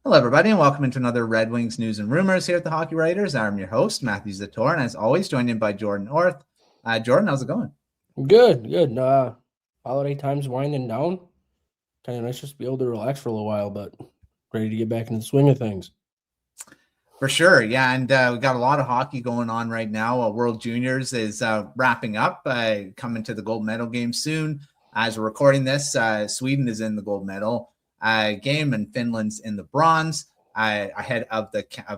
Hello, everybody, and welcome into another Red Wings news and rumors here at the Hockey Writers. I'm your host, Matthew Zator, and as always, joined in by Jordan Orth. Jordan, how's it going? Good. Holiday time's winding down. Kind of nice just to be able to relax for a little while, but ready to get back into the swing of things. For sure, yeah, and we got a lot of hockey going on right now. World Juniors is wrapping up, coming to the gold medal game soon. As we're recording this, Sweden is in the gold medal game, and Finland's in the bronze, ahead of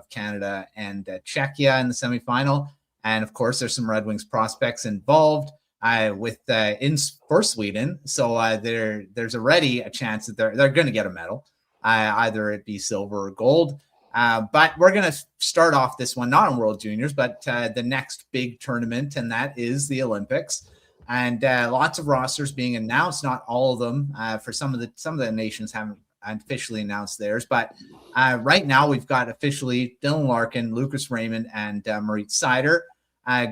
Canada and Czechia in the semifinal. And of course, there's some Red Wings prospects involved for Sweden, so there's already a chance that they're going to get a medal, either it be silver or gold. But we're going to start off this one, not on World Juniors, but the next big tournament, and that is the Olympics. And lots of rosters being announced, not all of them. For some of the nations haven't officially announced theirs, but right now we've got officially Dylan Larkin, Lucas Raymond, and Moritz Seider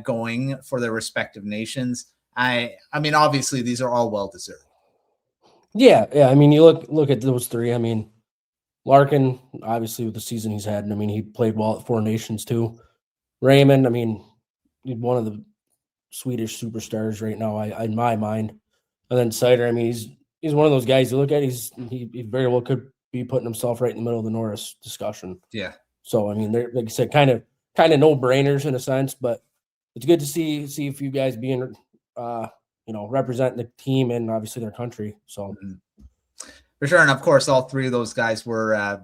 going for their respective nations. I mean, obviously these are all well deserved. Yeah. I mean, you look at those three. I mean, Larkin, obviously, with the season he's had, and I mean, he played well at Four Nations too. Raymond, I mean, he's one of the Swedish superstars right now, in my mind. And then Seider, I mean, he's one of those guys you look at. He very well could be putting himself right in the middle of the Norris discussion. Yeah. So I mean, they're, like I said, kind of no brainers in a sense, but it's good to see a few guys being, representing the team and obviously their country. So. Mm-hmm. For sure. And of course, all three of those guys were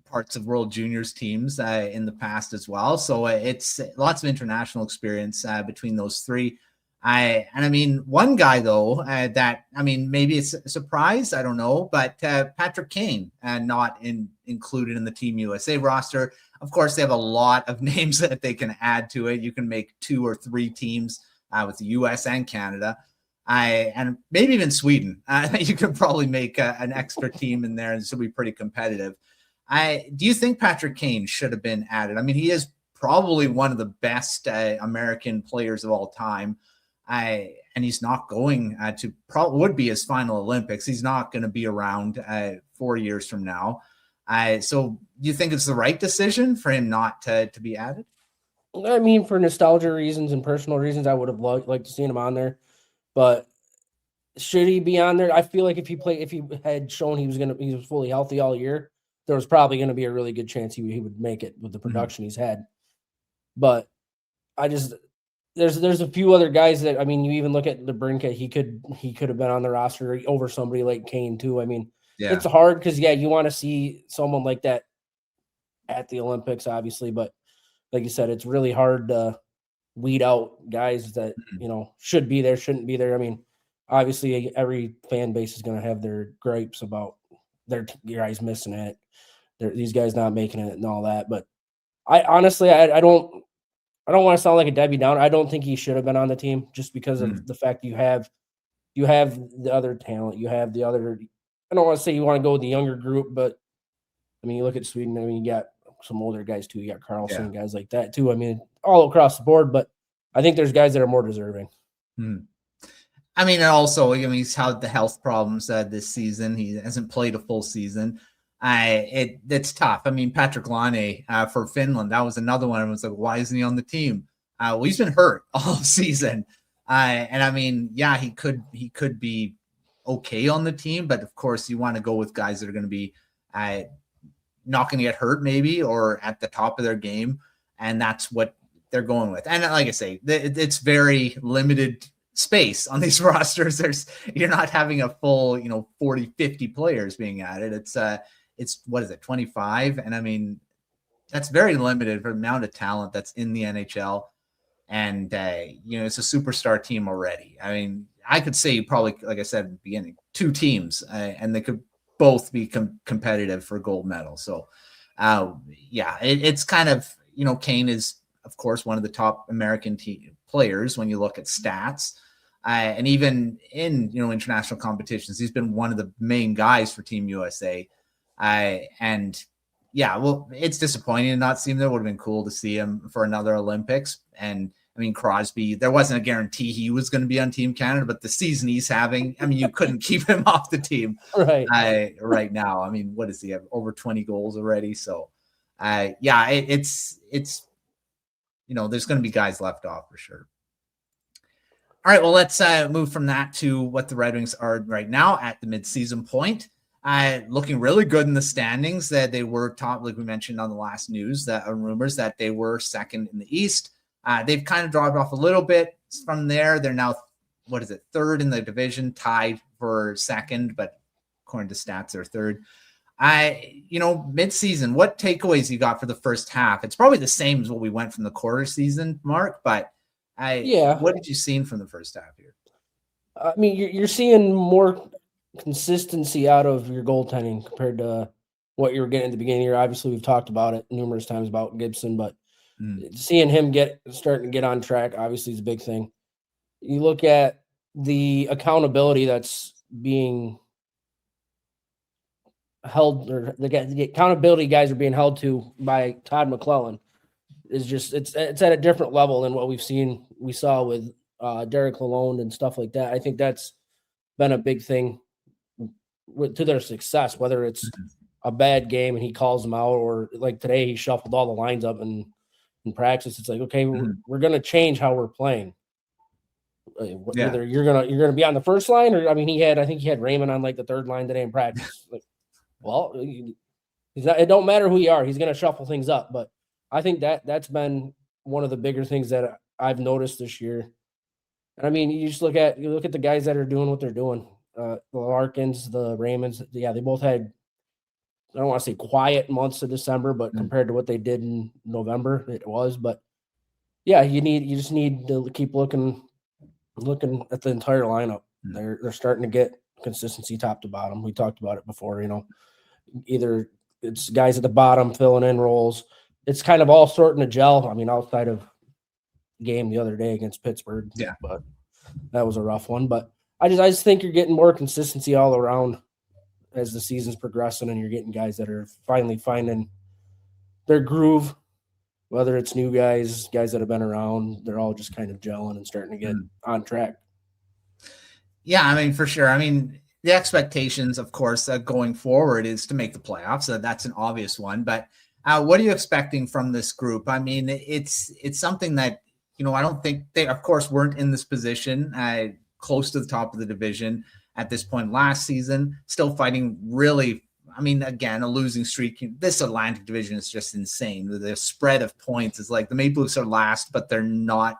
parts of World Juniors teams in the past as well. So it's lots of international experience between those three. I mean, one guy, though, maybe it's a surprise. I don't know. But Patrick Kane, not included in the Team USA roster. Of course, they have a lot of names that they can add to it. You can make 2 or 3 teams with the US and Canada. And maybe even Sweden. You could probably make an extra team in there, and this will be pretty competitive. Do you think Patrick Kane should have been added? I mean, he is probably one of the best American players of all time. And he's not going to would be his final Olympics. He's not going to be around 4 years from now. So do you think it's the right decision for him not to be added? I mean, for nostalgia reasons and personal reasons, I would have liked to see him on there. But should he be on there? I feel like if he had shown he was fully healthy all year, there was probably going to be a really good chance he would make it with the production he's had. But there's a few other guys that, I mean, you even look at the Brinket, he could have been on the roster over somebody like Kane too. I mean, It's hard because you want to see someone like that at the Olympics, obviously, but like you said, it's really hard to weed out guys that should be there, shouldn't be there. I mean, obviously every fan base is going to have their gripes about their guys missing it, these guys not making it and all that. But I honestly, I don't want to sound like a Debbie Downer. I don't think he should have been on the team just because of the fact you have the other talent, you have the other. I don't want to say you want to go with the younger group, but I mean, you look at Sweden. I mean, you got some older guys too. You got Carlson, guys like that too. I mean, all across the board, but I think there's guys that are more deserving. I mean, also, he's had the health problems this season. He hasn't played a full season. It's tough. I mean, Patrick Laine for Finland, that was another one. It was like, why isn't he on the team? Well, he's been hurt all season. And I mean, he could be okay on the team, but of course you want to go with guys that are going to be not going to get hurt maybe, or at the top of their game. And that's what they're going with. And like I say, it's very limited space on these rosters. You're not having a full, 40, 50 players being added. It's what is it, 25? And I mean, that's very limited for the amount of talent that's in the NHL. And, it's a superstar team already. I mean, I could say probably, like I said at the beginning, 2 teams, and they could both be competitive for gold medal. So, it's kind of, Kane is, of course, one of the top American players when you look at stats. And even in, international competitions, he's been one of the main guys for Team USA. It's disappointing to not see him there. Would have been cool to see him for another Olympics. And I mean, Crosby, there wasn't a guarantee he was going to be on Team Canada, but the season he's having, I mean, you couldn't keep him off the team right now. I mean, what does he have? Over 20 goals already. So, it's there's going to be guys left off for sure. All right, well, let's move from that to what the Red Wings are right now at the midseason point. Looking really good in the standings. That they were top, like we mentioned on the last news, that rumors that they were second in the East. They've kind of dropped off a little bit from there. They're now, third in the division, tied for second, but according to stats, they're third. Midseason, what takeaways you got for the first half? It's probably the same as what we went from the quarter season, Mark, but what did you see from the first half here? I mean, you're seeing more consistency out of your goaltending compared to what you were getting at the beginning here. Obviously, we've talked about it numerous times about Gibson, but seeing him starting to get on track, obviously, is a big thing. You look at the accountability that's being held, or the accountability guys are being held to by Todd McClellan. Is just it's at a different level than what we saw with Derek Lalonde and stuff like that. I think that's been a big thing to their success, whether it's a bad game and he calls them out, or like today he shuffled all the lines up in practice. It's like, okay, we're going to change how we're playing. Either you're gonna be on the first line, or I think he had Raymond on like the third line today in practice. Like, well, it don't matter who you are, he's going to shuffle things up. But I think that's been one of the bigger things that I've noticed this year. And I mean, you look at the guys that are doing what they're doing. The Larkins, the Raymonds, they both had, I don't want to say quiet months of December, but compared to what they did in November, it was. But yeah, you just need to keep looking at the entire lineup. They're starting to get consistency top to bottom. We talked about it before, either it's guys at the bottom filling in roles. It's kind of all starting to gel. I mean, outside of game the other day against Pittsburgh, but that was a rough one. But I just think you're getting more consistency all around as the season's progressing, and you're getting guys that are finally finding their groove, whether it's new guys that have been around. They're all just kind of gelling and starting to get on track. Yeah, I mean, for sure. I mean, the expectations, of course, going forward is to make the playoffs. So that's an obvious one. But what are you expecting from this group? I mean, it's something that, I don't think they, of course, weren't in this position close to the top of the division at this point last season, still fighting really. I mean, again, a losing streak. This Atlantic division is just insane. The spread of points is like the Maple Leafs are last, but they're not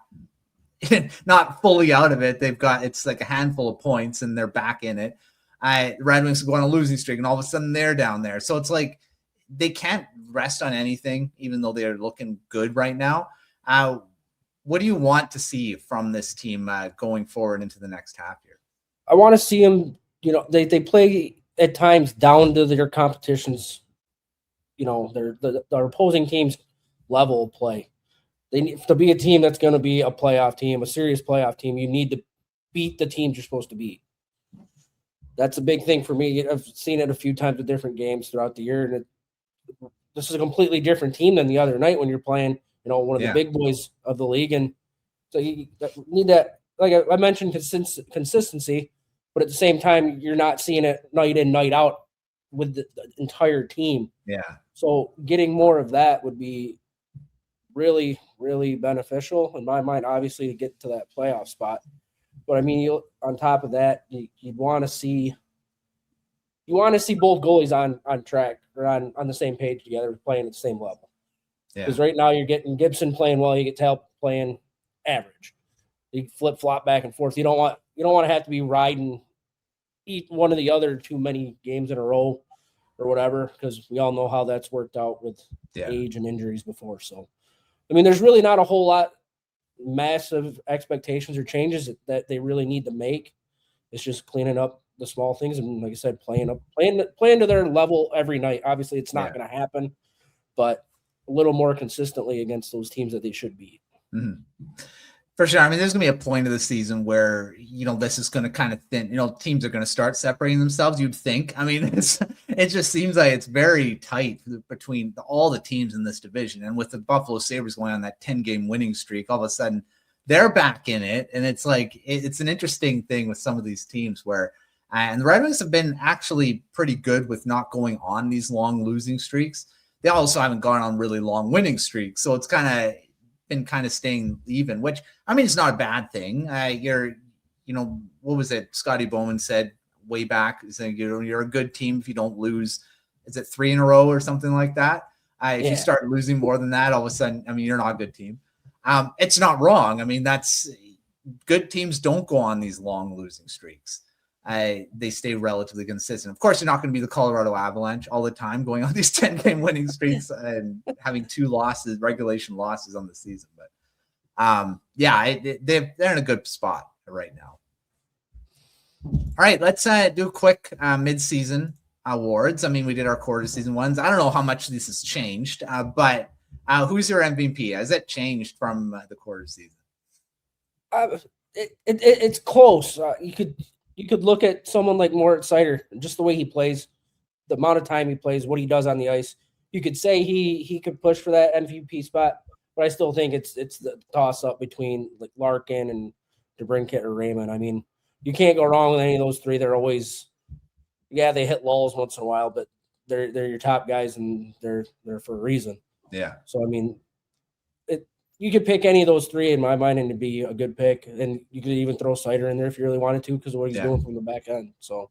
fully out of it. It's like a handful of points and they're back in it. Red Wings go on a losing streak and all of a sudden they're down there. So it's like they can't rest on anything, even though they're looking good right now. What do you want to see from this team going forward into the next half year? I want to see them, they play at times down to their competition's, their opposing team's level of play. They need to be a team that's going to be a playoff team, a serious playoff team. You need to beat the teams you're supposed to beat. That's a big thing for me. I've seen it a few times with different games throughout the year, and this is a completely different team than the other night when you're playing, one of the big boys of the league. And so you need that, like I mentioned, consistency, but at the same time, you're not seeing it night in, night out with the entire team. Yeah. So getting more of that would be really, really beneficial in my mind, obviously, to get to that playoff spot. But I mean, on top of that, you'd want to see both goalies on track or on the same page together, playing at the same level. Because right now you're getting Gibson playing well, you get Talp playing average. You flip flop back and forth. You don't want to have to be riding one or the other too many games in a row or whatever, because we all know how that's worked out with age and injuries before. So, I mean, there's really not a whole lot massive expectations or changes that they really need to make. It's just cleaning up the small things and, like I said, playing to their level every night. Obviously, it's not going to happen, but a little more consistently against those teams that they should beat. Mm-hmm. For sure. I mean, there's going to be a point of the season where, this is going to kind of thin, teams are going to start separating themselves, you'd think. I mean, it just seems like it's very tight between all the teams in this division. And with the Buffalo Sabres going on that 10-game winning streak, all of a sudden they're back in it. And it's like, it's an interesting thing with some of these teams where, and the Red Wings have been actually pretty good with not going on these long losing streaks. They also haven't gone on really long winning streaks. So it's been staying even, which, I mean, it's not a bad thing. What was it? Scotty Bowman said way back, saying, you're a good team if you don't lose. Is it 3 in a row or something like that? If you start losing more than that, all of a sudden, I mean, you're not a good team. It's not wrong. I mean, that's good teams don't go on these long losing streaks. They stay relatively consistent. Of course, you're not going to be the Colorado Avalanche all the time going on these 10-game winning streaks and having 2 regulation losses on the season. But they're in a good spot right now. All right, let's do a quick mid-season awards. I mean, we did our quarter season ones. I don't know how much this has changed, but who's your MVP? Has it changed from the quarter season? It's close. You could look at someone like Moritz Seider, just the way he plays, the amount of time he plays, what he does on the ice. You could say he could push for that MVP spot, but I still think it's the toss up between like Larkin and DeBrincat or Raymond. I mean, you can't go wrong with any of those 3. They're always, they hit lulls once in a while, but they're your top guys and they're for a reason. Yeah. So I mean, you could pick any of those 3 in my mind and it'd be a good pick. And you could even throw Seider in there if you really wanted to because of what he's doing from the back end. So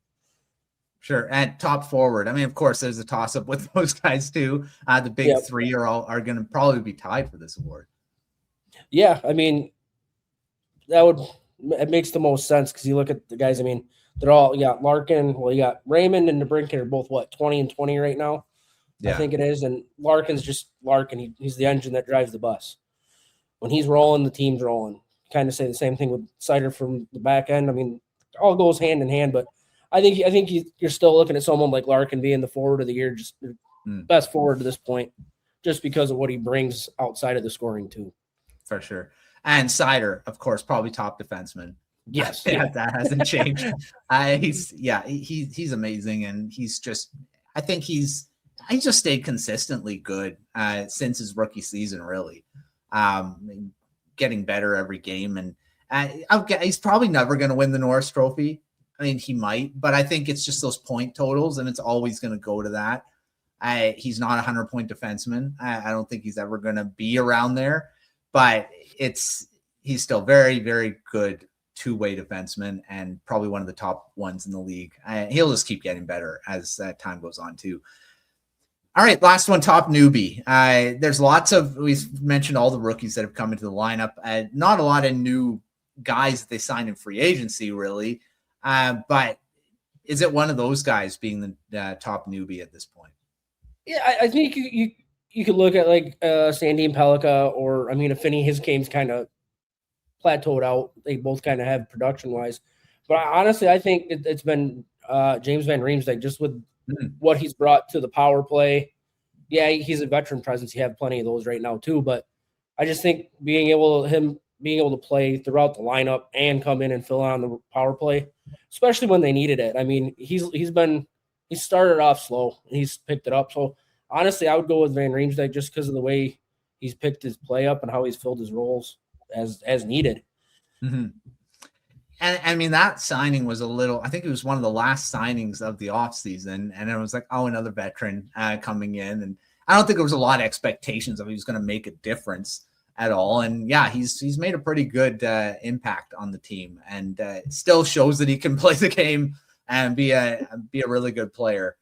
sure. And top forward. I mean, of course, there's a toss-up with those guys too. The big 3 are going to probably be tied for this award. Yeah, I mean, it makes the most sense because you look at the guys. I mean, they're all Larkin. Well, you got Raymond and DeBrincat are both 20 and 20 right now. Yeah. I think it is. And Larkin's just Larkin. He's the engine that drives the bus. When he's rolling, the team's rolling. Kind of say the same thing with Seider from the back end. I mean, it all goes hand in hand, but I think you're still looking at someone like Larkin being the forward of the year, just best forward to this point, just because of what he brings outside of the scoring too. For sure. And Seider, of course, probably top defenseman. Yes. That hasn't changed. He's amazing. And I think he's just stayed consistently good since his rookie season, really. Getting better every game. And he's probably never going to win the Norris Trophy. I mean, he might, but I think it's just those point totals, and it's always going to go to that. He's not a 100-point defenseman. I don't think he's ever going to be around there, but he's still very, very good two-way defenseman and probably one of the top ones in the league. He'll just keep getting better as time goes on too. All right, last one, top newbie. There's we've mentioned all the rookies that have come into the lineup. Not a lot of new guys that they signed in free agency, really. But is it one of those guys being the top newbie at this point? Yeah, I think you could look at like Sandin Pellikka or, I mean, Affinity, his game's kind of plateaued out. They both kind of have production-wise. But honestly, I think it's been James Van Riemsdyk just with what he's brought to the power play. Yeah, he's a veteran presence. You have plenty of those right now too. But I just think being able to play throughout the lineup and come in and fill on the power play, especially when they needed it. I mean, he started off slow and he's picked it up. So honestly, I would go with Van Riemsdyk just because of the way he's picked his play up and how he's filled his roles as needed. Mm-hmm. And I mean, that signing was I think it was one of the last signings of the offseason. And it was like, another veteran coming in. And I don't think there was a lot of expectations of he was going to make a difference at all. And yeah, he's made a pretty good impact on the team, and still shows that he can play the game and be a really good player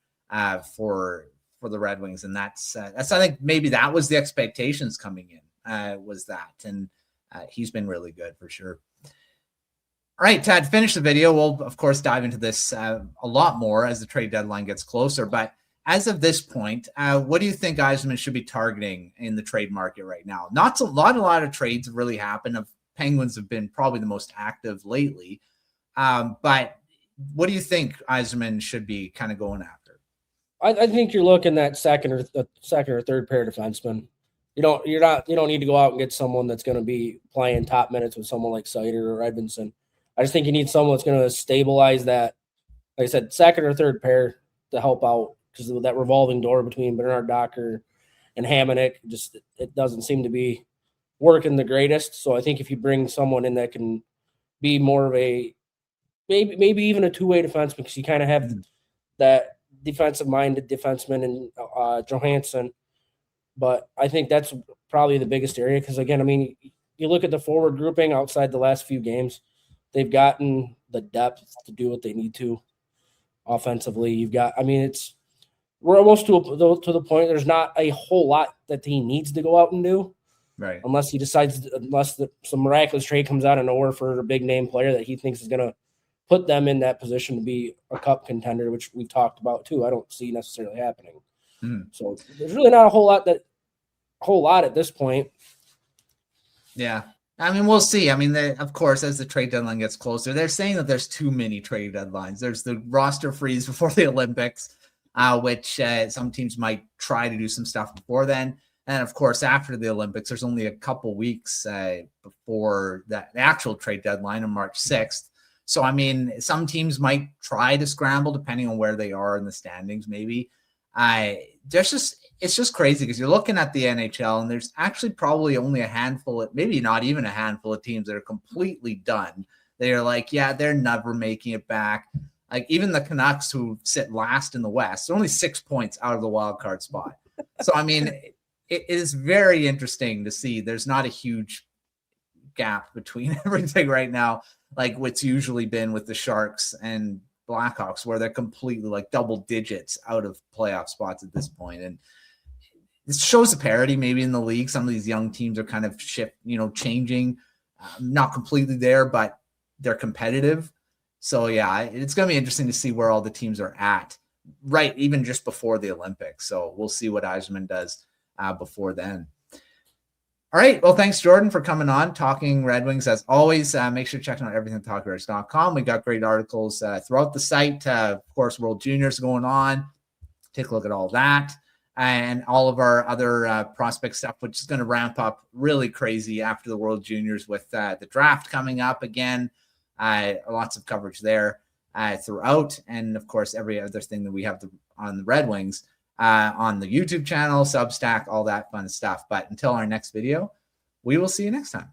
for the Red Wings. And that's I think maybe that was the expectations coming in was that, and he's been really good for sure. All right, Tad, to finish the video, we'll of course dive into this a lot more as the trade deadline gets closer. But as of this point, what do you think Yzerman should be targeting in the trade market right now? Not a lot of trades have really happened. Penguins have been probably the most active lately. But what do you think Yzerman should be kind of going after? I think you're looking at second or third pair defenseman. You don't need to go out and get someone that's going to be playing top minutes with someone like Seider or Edmondson. I just think you need someone that's going to stabilize that, like I said, second or third pair to help out, because of that revolving door between Bernard Docker and Hamonic, it doesn't seem to be working the greatest. So I think if you bring someone in that can be more of a maybe even a two-way defense, because you kind of have that defensive-minded defenseman in Johansson. But I think that's probably the biggest area because, again, I mean, you look at the forward grouping outside the last few games, they've gotten the depth to do what they need to offensively. You've got, I mean, we're almost to the point there's not a whole lot that he needs to go out and do. Right. Unless he decides, some miraculous trade comes out of nowhere for a big name player that he thinks is going to put them in that position to be a cup contender, which we've talked about too. I don't see necessarily happening. So there's really not a whole lot at this point. Yeah. I mean, we'll see. I mean, of course, as the trade deadline gets closer, they're saying that there's too many trade deadlines. There's the roster freeze before the Olympics, which some teams might try to do some stuff before then. And of course, after the Olympics, there's only a couple weeks before the actual trade deadline on March 6th. So, I mean, some teams might try to scramble depending on where they are in the standings, maybe. It's just crazy because you're looking at the NHL and there's actually probably only a handful, maybe not even a handful of teams that are completely done. They're like, yeah, they're never making it back. Like even the Canucks, who sit last in the West, they're only 6 points out of the wild card spot. So, I mean, it is very interesting to see there's not a huge gap between everything right now, like what's usually been with the Sharks and Blackhawks, where they're completely like double digits out of playoff spots at this point. And this shows a parity maybe in the league. Some of these young teams are kind of changing, not completely there, but they're competitive. So yeah, it's going to be interesting to see where all the teams are at, right? Even just before the Olympics. So we'll see what Yzerman does before then. All right. Well, thanks, Jordan, for coming on, talking Red Wings. As always, make sure to check out everything at talkreds.com. We got great articles throughout the site. Of course, World Juniors going on. Take a look at all that. And all of our other prospect stuff, which is going to ramp up really crazy after the World Juniors with the draft coming up again. Lots of coverage there throughout. And, of course, every other thing that we have on the Red Wings. On the YouTube channel, Substack, all that fun stuff. But until our next video, we will see you next time.